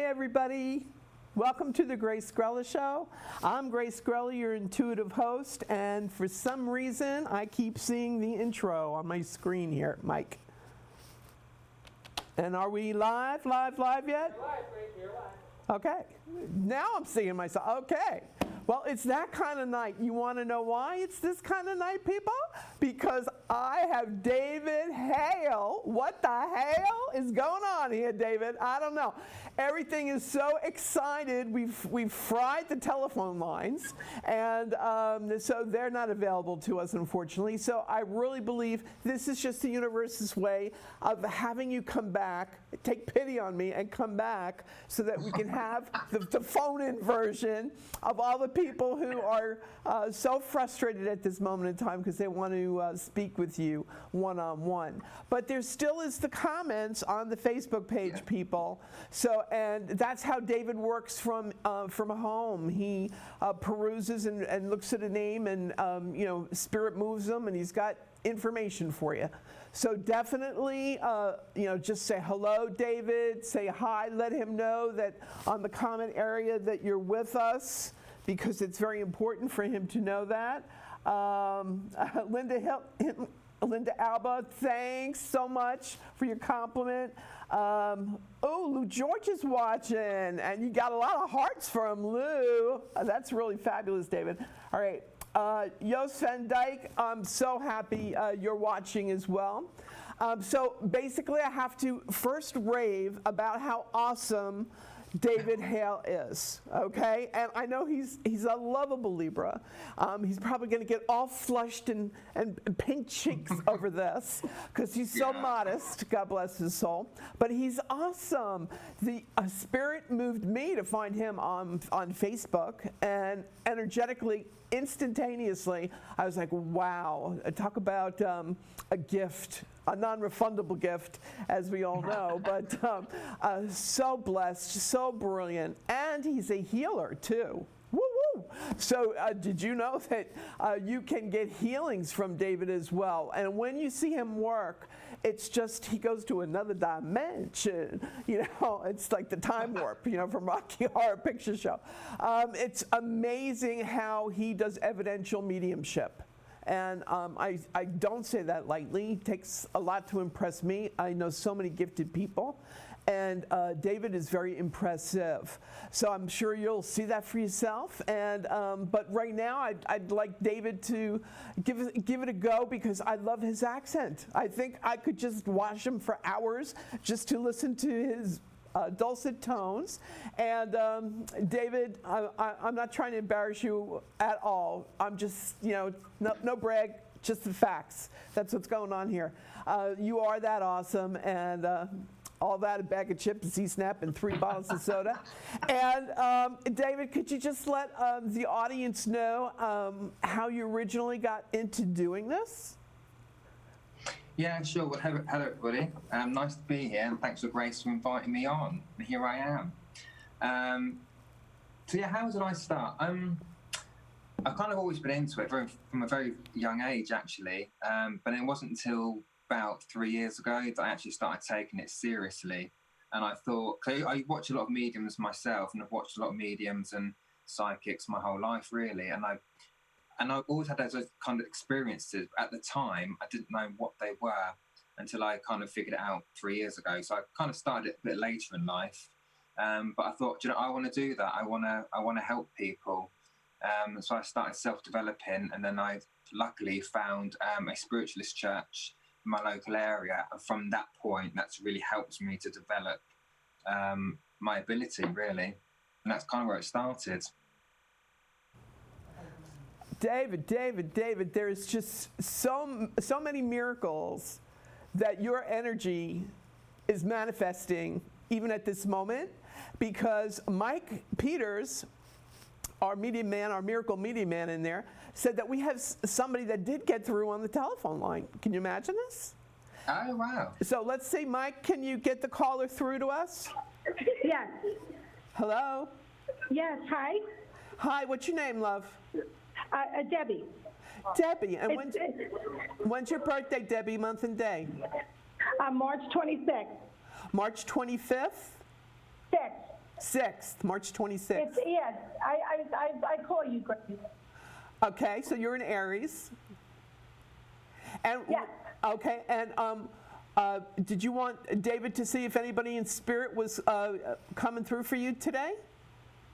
everybody. Welcome to the Grace Grella Show. I'm Grace Grella, your intuitive host, and for some reason, I keep seeing the intro on my screen here, Mike. And are we live yet? You're live, Grace, you're live. Okay. Now I'm seeing myself. Okay. Well, it's that kind of night. You want to know why it's this kind of night, people? Because I have David Hale. What the hell is going on here, David? I don't know. Everything is so excited. We've fried the telephone lines, and so they're not available to us, unfortunately. So I really believe this is just the universe's way of having you come back, take pity on me, and come back so that we can have the phone-in version of all the people who are so frustrated at this moment in time because they want to speak with you one-on-one. But there still is the comments on the Facebook page, people. So, and that's how David works from home. He peruses and looks at a name, and spirit moves him, and he's got information for you. So definitely, just say hello, David. Say hi. Let him know that on the comment area that you're with us, because it's very important for him to know that. Linda Alba, thanks so much for your compliment. Lou George is watching, and you got a lot of hearts from Lou. That's really fabulous, David. All right. Joost van Dyke, I'm so happy you're watching as well. So basically, I have to first rave about how awesome David Hale is, okay? And I know he's a lovable Libra. He's probably going to get all flushed and pink cheeks over this because he's so modest, God bless his soul. But he's awesome. The spirit moved me to find him on Facebook, and energetically, instantaneously, I was like, wow, talk about a gift. A non-refundable gift, as we all know, but so blessed, so brilliant, and he's a healer too. Woo-woo! So did you know that you can get healings from David as well? And when you see him work, it's just he goes to another dimension. It's like the time warp, from Rocky Horror Picture Show. It's amazing how he does evidential mediumship. And I don't say that lightly. It takes a lot to impress me. I know so many gifted people. And David is very impressive. So I'm sure you'll see that for yourself. And but right now, I'd like David to give it a go because I love his accent. I think I could just watch him for hours just to listen to his dulcet tones. And David, I'm not trying to embarrass you at all. I'm just, no brag, just the facts. That's what's going on here. You are that awesome, and all that, a bag of chips, a C-Snap, and 3 bottles of soda. And David, could you just let the audience know how you originally got into doing this? Yeah, sure. Well, hello, everybody. Nice to be here, and thanks for Grace for inviting me on. Here I am. So yeah, how did I start? I've kind of always been into it from a very young age, actually. But it wasn't until about 3 years ago that I actually started taking it seriously. And I thought, I watch a lot of mediums myself, and I've watched a lot of mediums and psychics my whole life, really. And I've always had those kind of experiences. At the time, I didn't know what they were until I kind of figured it out 3 years ago. So I kind of started it a bit later in life. But I thought, I want to do that. I want to help people. So I started self-developing, and then I luckily found a spiritualist church in my local area. And from that point, that's really helped me to develop my ability, really. And that's kind of where it started. David, there's just so many miracles that your energy is manifesting even at this moment, because Mike Peters, our medium man, our miracle medium man in there, said that we have somebody that did get through on the telephone line. Can you imagine this? Oh, wow. So let's see, Mike, can you get the caller through to us? Yes. Hello? Yes, hi. Hi, what's your name, love? Debbie. Debbie, and when's your birthday, Debbie, month and day? March 26th. March 25th? 6th. 6th, March 26th. It's, yes, I call you Grace. Okay, so you're in Aries. And Yes. okay, and did you want David to see if anybody in spirit was coming through for you today?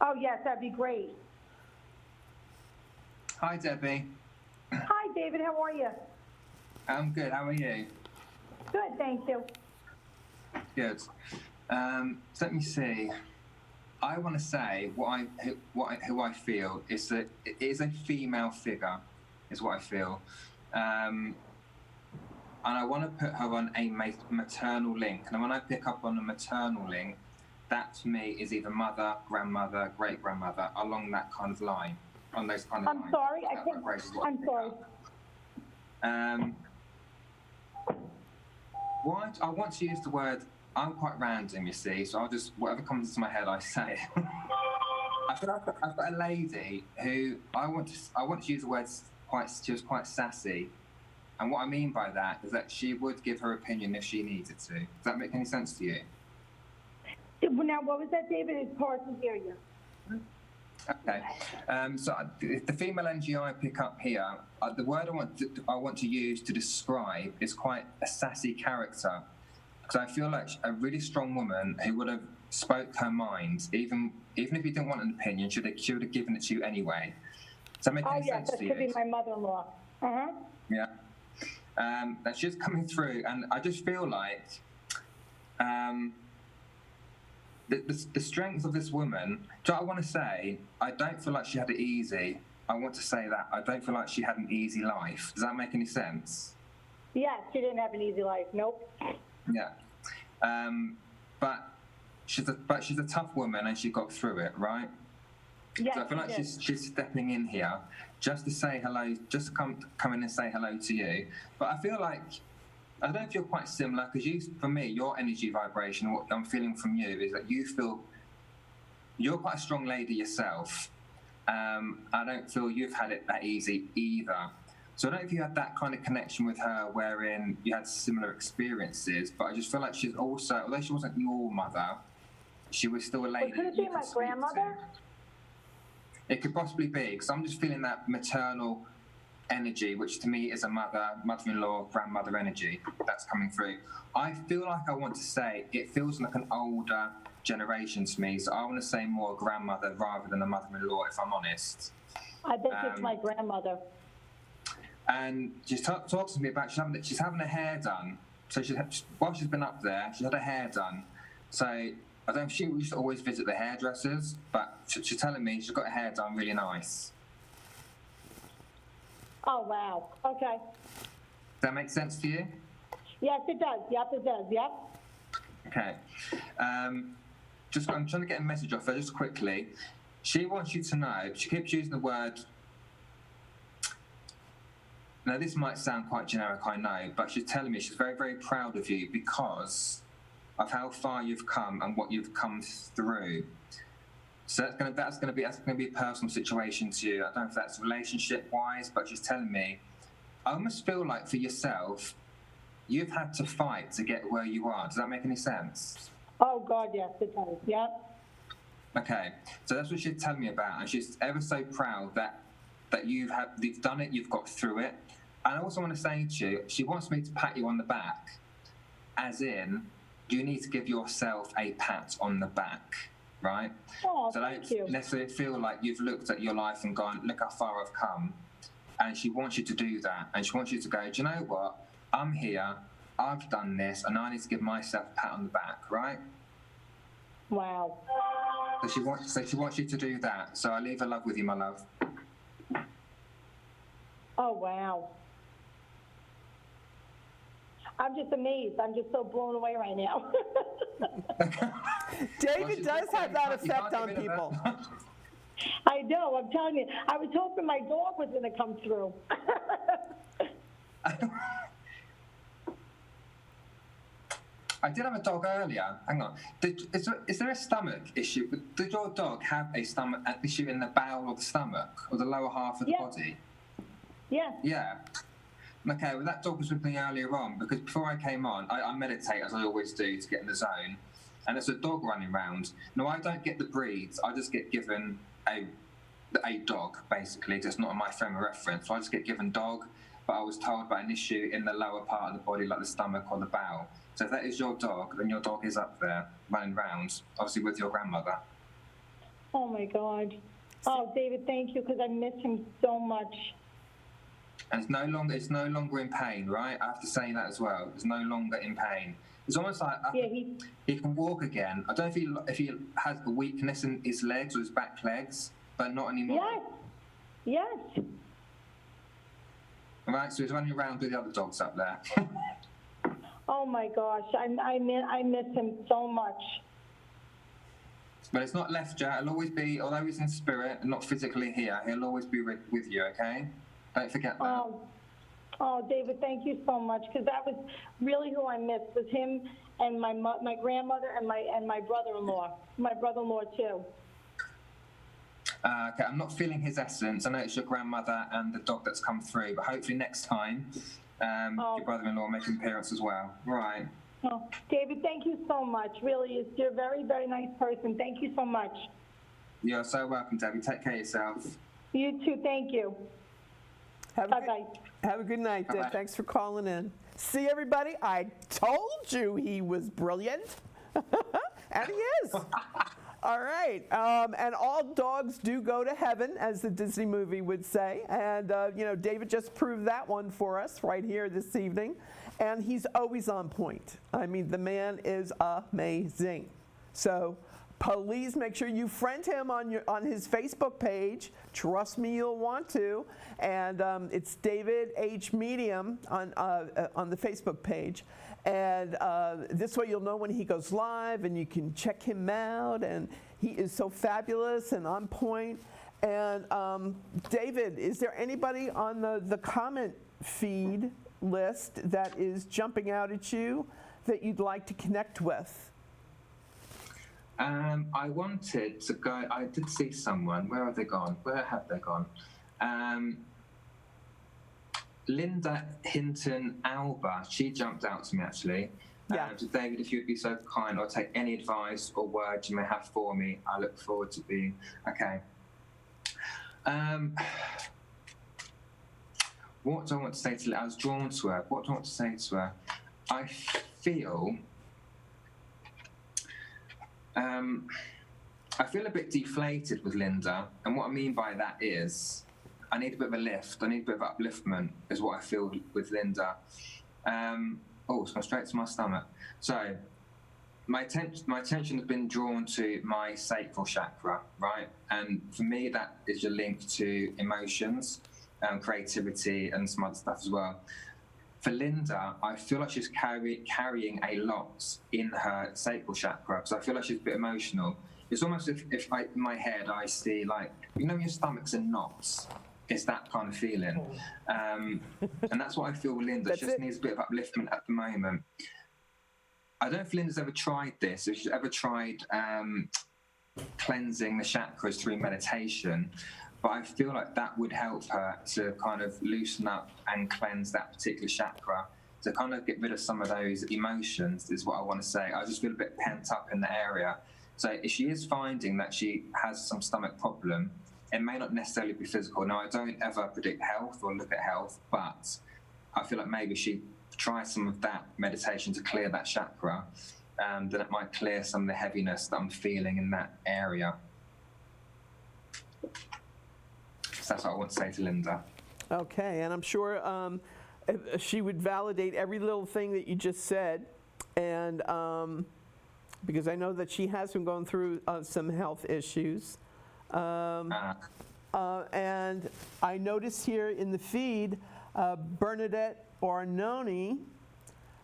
Oh, yes, that'd be great. Hi, Debbie. Hi, David, how are you? I'm good. How are you? Good, thank you. Good. So let me see. I want to say who I feel is that it is a female figure, is what I feel, and I want to put her on a maternal link. And when I pick up on a maternal link, that to me is either mother, grandmother, great grandmother, along that kind of line, on those kind of lines. I'm sorry, That's what Grace is what I I'm pick sorry. up. I want to use the word. I'm quite random, you see, so I'll just, whatever comes into my head, I say. I've got a lady who I want to use the word she was quite sassy, and what I mean by that is that she would give her opinion if she needed to. Does that make any sense to you? Now, what was that, David? It's hard to hear you. Okay, so the female energy I pick up here, the word I want to use to describe is quite a sassy character. Because I feel like a really strong woman who would have spoke her mind, even if you didn't want an opinion, she would have given it to you anyway. Does that make any sense that to you? could be my mother-in-law. Uh-huh. Yeah. That she's coming through, and I just feel like the strength of this woman. So I want to say, I don't feel like she had it easy. I want to say that I don't feel like she had an easy life. Does that make any sense? Yes, she didn't have an easy life. Nope. Yeah, but she's a tough woman, and she got through it, right? Yes, So I feel like she did. she's stepping in here just to say hello, just to come in and say hello to you. But I feel like I don't know if you're quite similar, because for me, your energy vibration, what I'm feeling from you is that you feel you're quite a strong lady yourself. I don't feel you've had it that easy either. So I don't know if you had that kind of connection with her wherein you had similar experiences, but I just feel like she's also, although she wasn't your mother, she was still a lady. Well, could it that you be my could speak to. grandmother? It could possibly be, because I'm just feeling that maternal energy, which to me is a mother-in-law, grandmother energy that's coming through. I feel like I want to say it feels like an older generation to me, so I want to say more grandmother rather than a mother-in-law, if I'm honest. I bet it's my grandmother. And she's talking to me about she's having her hair done. So while she's been up there, she's had her hair done. So I don't know if she used to always visit the hairdressers, but she's telling me she's got her hair done really nice. Oh, wow. Okay. Does that make sense to you? Yes, it does. Yep, it does. Yep. Okay. I'm trying to get a message off her just quickly. She wants you to know, she keeps using the word. Now, this might sound quite generic, I know, but she's telling me she's very, very proud of you because of how far you've come and what you've come through. So that's going to be a personal situation to you. I don't know if that's relationship-wise, but she's telling me, I almost feel like for yourself, you've had to fight to get where you are. Does that make any sense? Oh, God, yes, it does. Yep. Okay, so that's what she's telling me about, and she's ever so proud that you've done it, you've got through it. And I also want to say to you, she wants me to pat you on the back, as in, you need to give yourself a pat on the back, right? Oh, so thank don't you. necessarily feel like you've looked at your life and gone, look how far I've come. And she wants you to do that, and she wants you to go, do you know what? I'm here, I've done this, and I need to give myself a pat on the back, right? Wow. So she wants you to do that. So I leave her love with you, my love. Oh, wow. I'm just amazed. I'm just so blown away right now. David does have that effect on people. I know. I'm telling you. I was hoping my dog was going to come through. I did have a dog earlier. Hang on. Is there a stomach issue? Did your dog have a stomach issue in the bowel or the stomach or the lower half of the body? Yeah. Yeah. Okay, well, that dog was with me earlier on because before I came on, I meditate as I always do to get in the zone. and it's a dog running around. Now, I don't get the breeds. I just get given a dog, basically, just not on my frame of reference. So I just get given dog, but I was told about an issue in the lower part of the body, like the stomach or the bowel. So if that is your dog, then your dog is up there running around, obviously with your grandmother. Oh, my God. Oh, David, thank you, because I miss him so much. And it's no longer in pain, right? I have to say that as well. It's no longer in pain. It's almost like he can walk again. I don't know if he has a weakness in his legs or his back legs, but not anymore. Yes. All right, so he's running around with the other dogs up there. Oh my gosh, I miss him so much. But it's not left you. He'll always be, although he's in spirit and not physically here, he'll always be with you, okay? Don't forget that. Oh, David, thank you so much, because that was really who I missed, was him and my grandmother and my brother-in-law. My brother-in-law, too. Okay, I'm not feeling his essence. I know it's your grandmother and the dog that's come through, but hopefully next time your brother-in-law will make an appearance as well. Right. Oh, David, thank you so much. Really, you're a very, very nice person. Thank you so much. You're so welcome, Debbie. Take care of yourself. You too. Thank you. Bye-bye. Have a good night, Deb. Thanks for calling in. See, everybody, I told you he was brilliant. And he is. All right. And all dogs do go to heaven, as the Disney movie would say. And, David just proved that one for us right here this evening. And he's always on point. I mean, the man is amazing. So please make sure you friend him on his Facebook page. Trust me, you'll want to. And it's David H. Medium on the Facebook page. And this way you'll know when he goes live, and you can check him out. And he is so fabulous and on point. And David, is there anybody on the comment feed list that is jumping out at you that you'd like to connect with? I wanted to go. I did see someone. Where have they gone? Where have they gone? Linda Hinton Alba. She jumped out to me, actually. Yeah. So David, if you'd be so kind, or take any advice or words you may have for me, I look forward to being okay. What do I want to say to her? I was drawn to her. What do I want to say to her? I feel a bit deflated with Linda, and what I mean by that is I need a bit of a lift. I need a bit of upliftment, is what I feel with Linda. It's gone straight to my stomach. So my attention has been drawn to my sacral chakra, right? And for me, that is your link to emotions, creativity, and some other stuff as well. For Linda, I feel like she's carrying a lot in her sacral chakra, because I feel like she's a bit emotional. It's almost if in my head I see, like, your stomach's in knots. It's that kind of feeling. And that's what I feel with Linda. She just needs a bit of upliftment at the moment. I don't know if Linda's ever tried this, if she's ever tried cleansing the chakras through meditation, but I feel like that would help her to kind of loosen up and cleanse that particular chakra, to kind of get rid of some of those emotions, is what I want to say. I just feel a bit pent up in the area. So if she is finding that she has some stomach problem, it may not necessarily be physical. Now, I don't ever predict health or look at health, but I feel like maybe she try some of that meditation to clear that chakra, then it might clear some of the heaviness that I'm feeling in that area. So that's what I want to say to Linda. Okay, and I'm sure she would validate every little thing that you just said, and because I know that she has been going through some health issues. And I noticed here in the feed, Bernadette Ornoni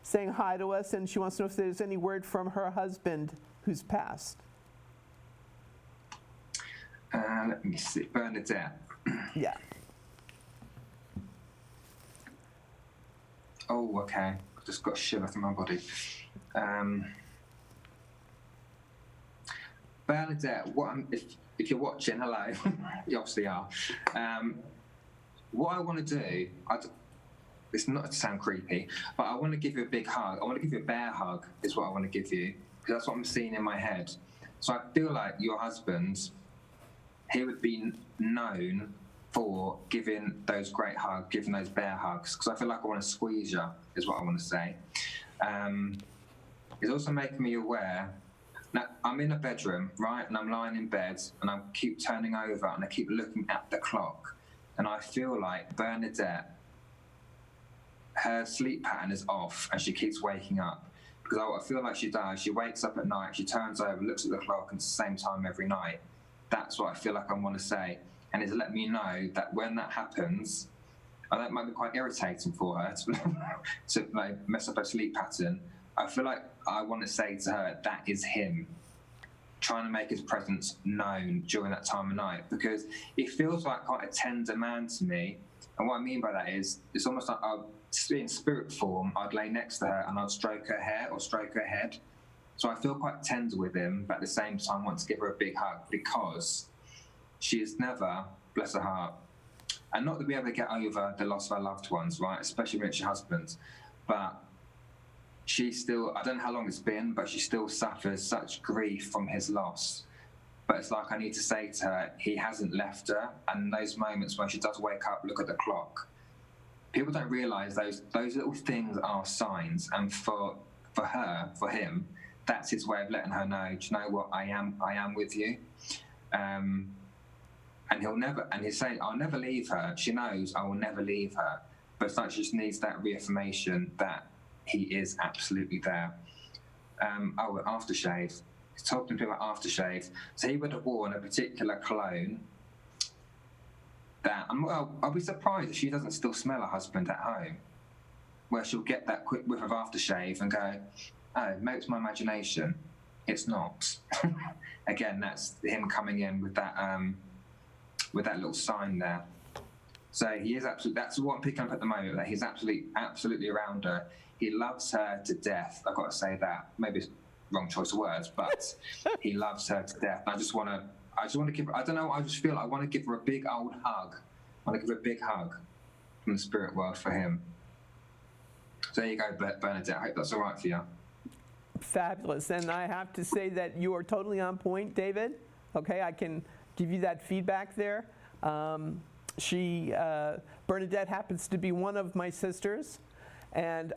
saying hi to us, and she wants to know if there's any word from her husband who's passed. Let me see. Bernadette. Yeah. Oh, okay. I've just got a shiver through my body. Bernadette, if you're watching, hello. You obviously are. What I want to do, it's not to sound creepy, but I want to give you a big hug. I want to give you a bear hug, is what I want to give you. because that's what I'm seeing in my head. So I feel like your husband, he would be known for giving those great hugs, giving those bear hugs, because I feel like I want to squeeze you, is what I want to say. It's also making me aware. Now, I'm in a bedroom, right, and I'm lying in bed, and I keep turning over, and I keep looking at the clock, and I feel like Bernadette, her sleep pattern is off, and she keeps waking up. Because I feel like she does. She wakes up at night, she turns over, looks at the clock, and it's the same time every night. That's what I feel like I want to say. And it's let me know that when that happens, and that might be quite irritating for her to like mess up her sleep pattern. I feel like I want to say to her, that is him trying to make his presence known during that time of night, because it feels like quite a tender man to me. And what I mean by that is, it's almost like in spirit form, I'd lay next to her and I'd stroke her hair or stroke her head. So I feel quite tender with him, but at the same time want to give her a big hug, because she has never, bless her heart, and not that we ever get over the loss of our loved ones, right, especially when it's your husband, but she still, I don't know how long it's been, but she still suffers such grief from his loss. But it's like I need to say to her, he hasn't left her. And in those moments when she does wake up, look at the clock, people don't realise those little things are signs. And for her, for him, that's his way of letting her know, do you know what, I am with you. And he's saying, I'll never leave her. She knows I will never leave her. But it's like she just needs that reaffirmation that he is absolutely there. Aftershave. He's talking to him about aftershave. So he would have worn a particular cologne that, I'll be surprised if she doesn't still smell her husband at home, where she'll get that quick whiff of aftershave and go, oh, maybe it's my imagination. It's not. Again, that's him coming in with that little sign there. So he is absolutely, that's what I'm picking up at the moment, that he's absolutely around her. He loves her to death. I've got to say that. Maybe it's wrong choice of words, but he loves her to death. I just want to give her, I don't know, I just feel like I want to give her a big old hug. I want to give her a big hug from the spirit world for him. So there you go, Bernadette. I hope that's all right for you. Fabulous. And I have to say that you are totally on point, David. Okay, I can give you that feedback there. Bernadette happens to be one of my sisters. And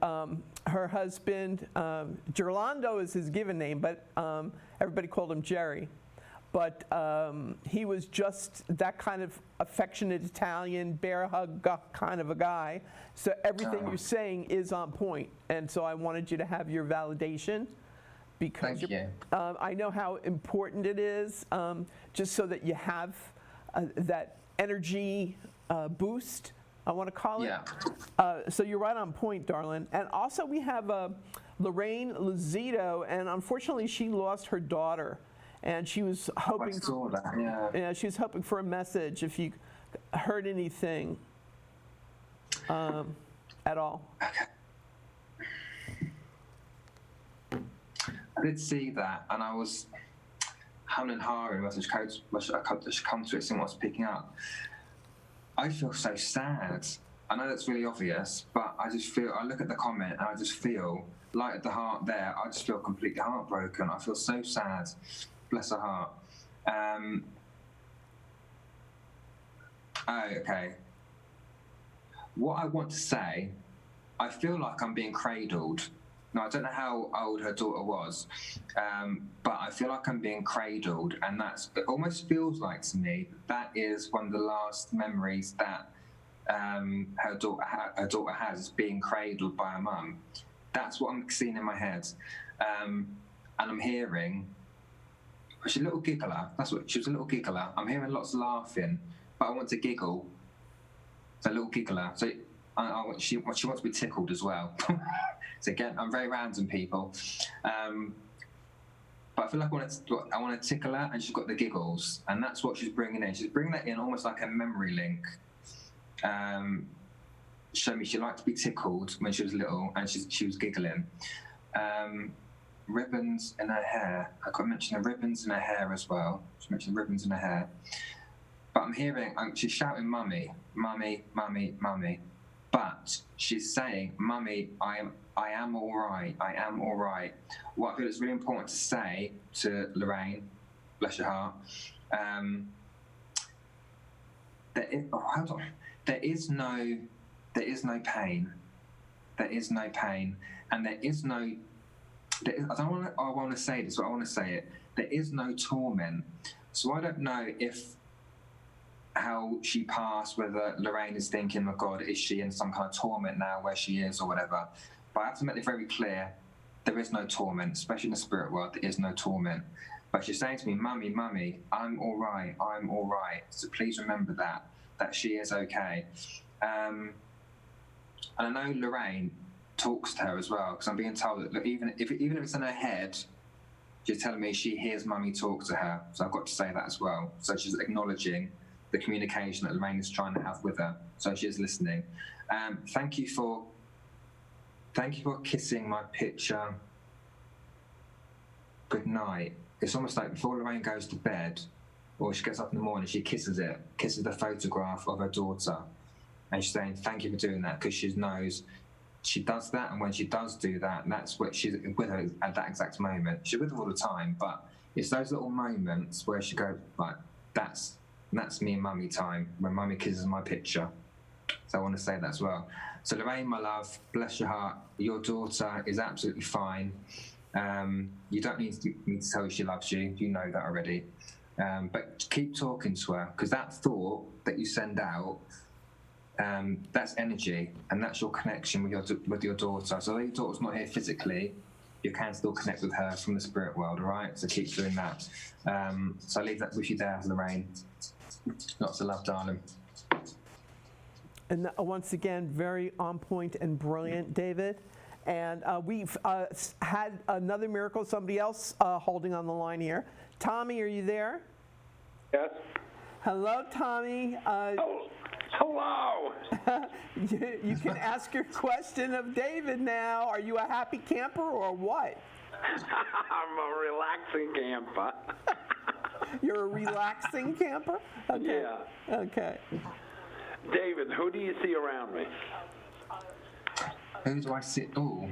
her husband, Gerlando is his given name, but everybody called him Jerry. But he was just that kind of affectionate Italian, bear hug kind of a guy. So everything you're saying is on point. And so I wanted you to have your validation, because Thank you. I know how important it is, just so that you have that energy boost, I want to call it. Yeah. So you're right on point, darling. And also we have Lorraine Luzito, and unfortunately she lost her daughter, and she was hoping. I saw that. Yeah. Yeah, she was hoping for a message if you heard anything at all. Okay. I did see that, and I was humming and hawing whether I should come to it, seeing what's picking up. I feel so sad. I know that's really obvious, but I look at the comment and I just feel, light at the heart there, I just feel completely heartbroken. I feel so sad. Bless her heart. Okay. What I want to say, I feel like I'm being cradled. Now, I don't know how old her daughter was, but I feel like I'm being cradled, and it almost feels like to me that is one of the last memories that her daughter has, is being cradled by her mum. That's what I'm seeing in my head, and I'm hearing. She's a little giggler. She was a little giggler. I'm hearing lots of laughing, but I want to giggle. So a little giggler. So she wants to be tickled as well. So again, I'm very random, people. But I feel like I want to tickle her, and she's got the giggles, and that's what she's bringing in. She's bringing that in almost like a memory link. Show me she liked to be tickled when she was little, and she was giggling. Ribbons in her hair. I could mention the ribbons in her hair as well. She mentioned ribbons in her hair. But I'm hearing, she's shouting, "Mummy, mummy, mummy, mummy." but she's saying, "Mummy, I am all right. I am all right." What I feel is really important to say to Lorraine, bless your heart, hold on. There is no pain. There is no pain, and there is no. I want to say this, but I want to say it. There is no torment. So I don't know if how she passed, whether Lorraine is thinking, "Oh God, is she in some kind of torment now where she is or whatever?" But I have to make it very clear, there is no torment, especially in the spirit world, there is no torment. But she's saying to me, "Mummy, I'm all right, I'm all right." So please remember that she is okay. And I know Lorraine talks to her as well, because I'm being told that even if it's in her head, she's telling me she hears Mummy talk to her. So I've got to say that as well. So she's acknowledging the communication that Lorraine is trying to have with her. So she is listening. Thank you for kissing my picture. Good night. It's almost like before Lorraine goes to bed, or she gets up in the morning, she kisses the photograph of her daughter. And she's saying, "Thank you for doing that," because she knows she does that, and when she does do that, that's what she's with her at that exact moment. She's with her all the time, but it's those little moments where she goes, like, that's me and Mummy time, when Mummy kisses my picture. So I want to say that as well. So Lorraine, my love, bless your heart, your daughter is absolutely fine. You don't need me to tell you she loves you. You know that already. But keep talking to her, because that thought that you send out, that's energy, and that's your connection with your daughter. So although your daughter's not here physically, you can still connect with her from the spirit world, all right? So keep doing that. So I leave that with you there, Lorraine. Lots of love, darling. And once again, very on point and brilliant, David. And we've had another miracle, somebody else holding on the line here. Tommy, are you there? Yes. Hello, Tommy. Hello. You can ask your question of David now. Are you a happy camper or what? I'm a relaxing camper. You're a relaxing camper? Okay. Yeah. Okay. David, who do you see around me? Who do I see? Oh.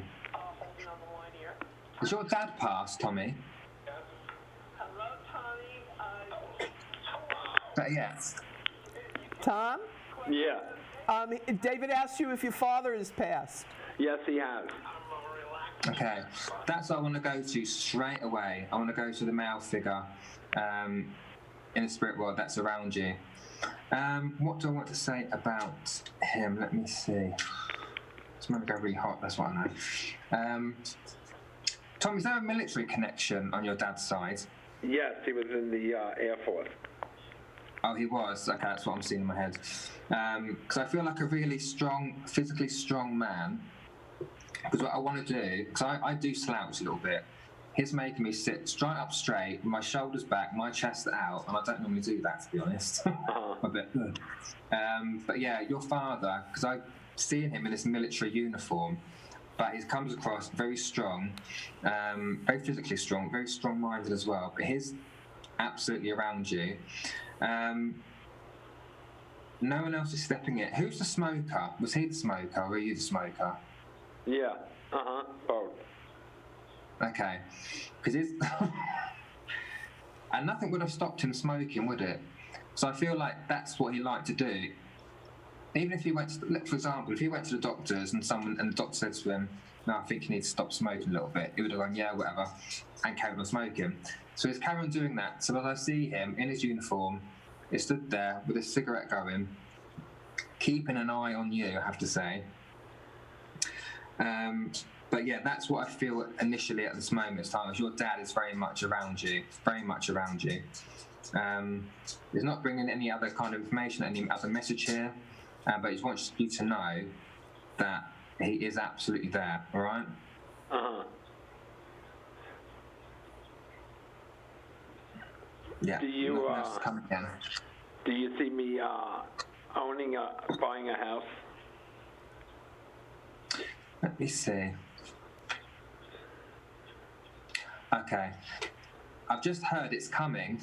Is your dad passed, Tommy? Hello, Tommy. Yes. Tom? Yeah. David asked you if your father has passed. Yes, he has. Okay. That's what I want to go to straight away. I want to go to the male figure in the spirit world that's around you. What do I want to say about him? Let me see. It's going to go really hot, that's what I know. Tom, is there a military connection on your dad's side? Yes, he was in the Air Force. Oh, he was? Okay, that's what I'm seeing in my head. Because I feel like a really strong, physically strong man. Because what I want to do, because I do slouch a little bit, he's making me sit right up straight, with my shoulders back, my chest out, and I don't normally do that, to be honest. A bit. But yeah, your father, because I see him in this military uniform, but he comes across very strong, very physically strong, very strong-minded as well. But he's absolutely around you. No one else is stepping in. Who's the smoker? Was he the smoker, or were you the smoker? Yeah. Both. Okay. Because it's... and nothing would have stopped him smoking, would it? So I feel like that's what he liked to do. Even if he went to, for example, if he went to the doctors and the doctor said to him, "No, I think you need to stop smoking a little bit," he would have gone, "Yeah, whatever," and carried on smoking. So he's carrying on doing that. So as I see him in his uniform, he stood there with his cigarette going, keeping an eye on you, I have to say. But yeah, that's what I feel initially at this moment in time. Your dad is very much around you, very much around you. He's not bringing any other kind of information, any other message here, but he wants you to know that he is absolutely there, all right? Yeah. Do you come again. do you see me buying a house? Let me see. Okay. I've just heard it's coming,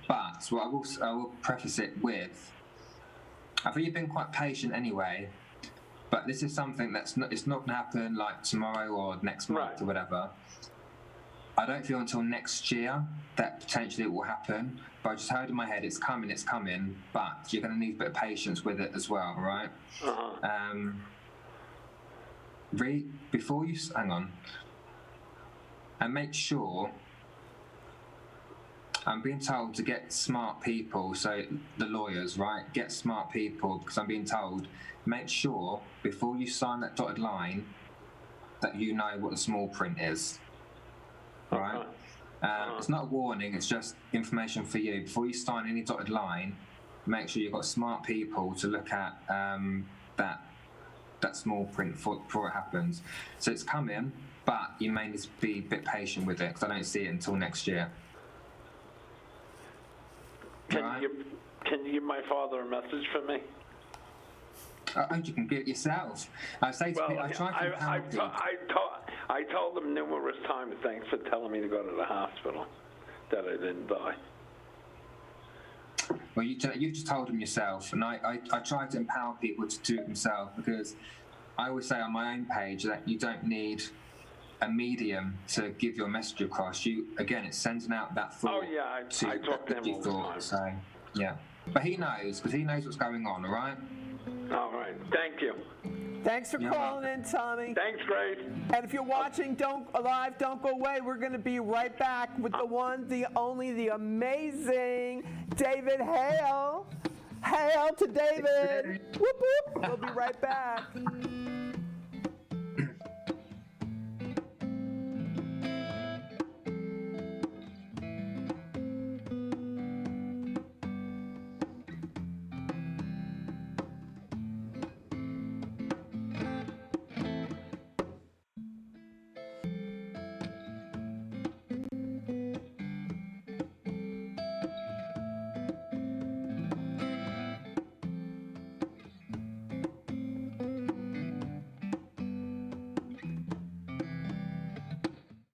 but what I will preface it with, I think you've been quite patient anyway, But this is something it's not going to happen like tomorrow or next month Right. or whatever. I don't feel until next year that potentially it will happen. But I just heard in my head, it's coming, but you're going to need a bit of patience with it as well, right? Uh-huh. Before you hang on, and make sure. I'm being told to get smart people, so the lawyers, right? Get smart people, because I'm being told, make sure before you sign that dotted line that you know what the small print is, right? It's not a warning, it's just information for you. Before you sign any dotted line, make sure you've got smart people to look at that small print before it happens. So it's coming, but you may need to be a bit patient with it, because I don't see it until next year. Can you give my father a message for me? You can get it yourself. I say to people, I try to empower people. I told him numerous times, thanks for telling me to go to the hospital, that I didn't die. Well, you've just told them yourself, and I try to empower people to do it themselves, because I always say on my own page that you don't need a medium to give your message across. It's sending out that thought. Oh, yeah, I talk to him all the time. So, yeah. But he knows, because he knows what's going on, all right? All right, thank you. Thanks for calling in, Tommy. Thanks, Grace. And if you're watching live, don't go away. We're going to be right back with the one, the only, the amazing David Hale. Hail to David. Whoop, whoop. We'll be right back.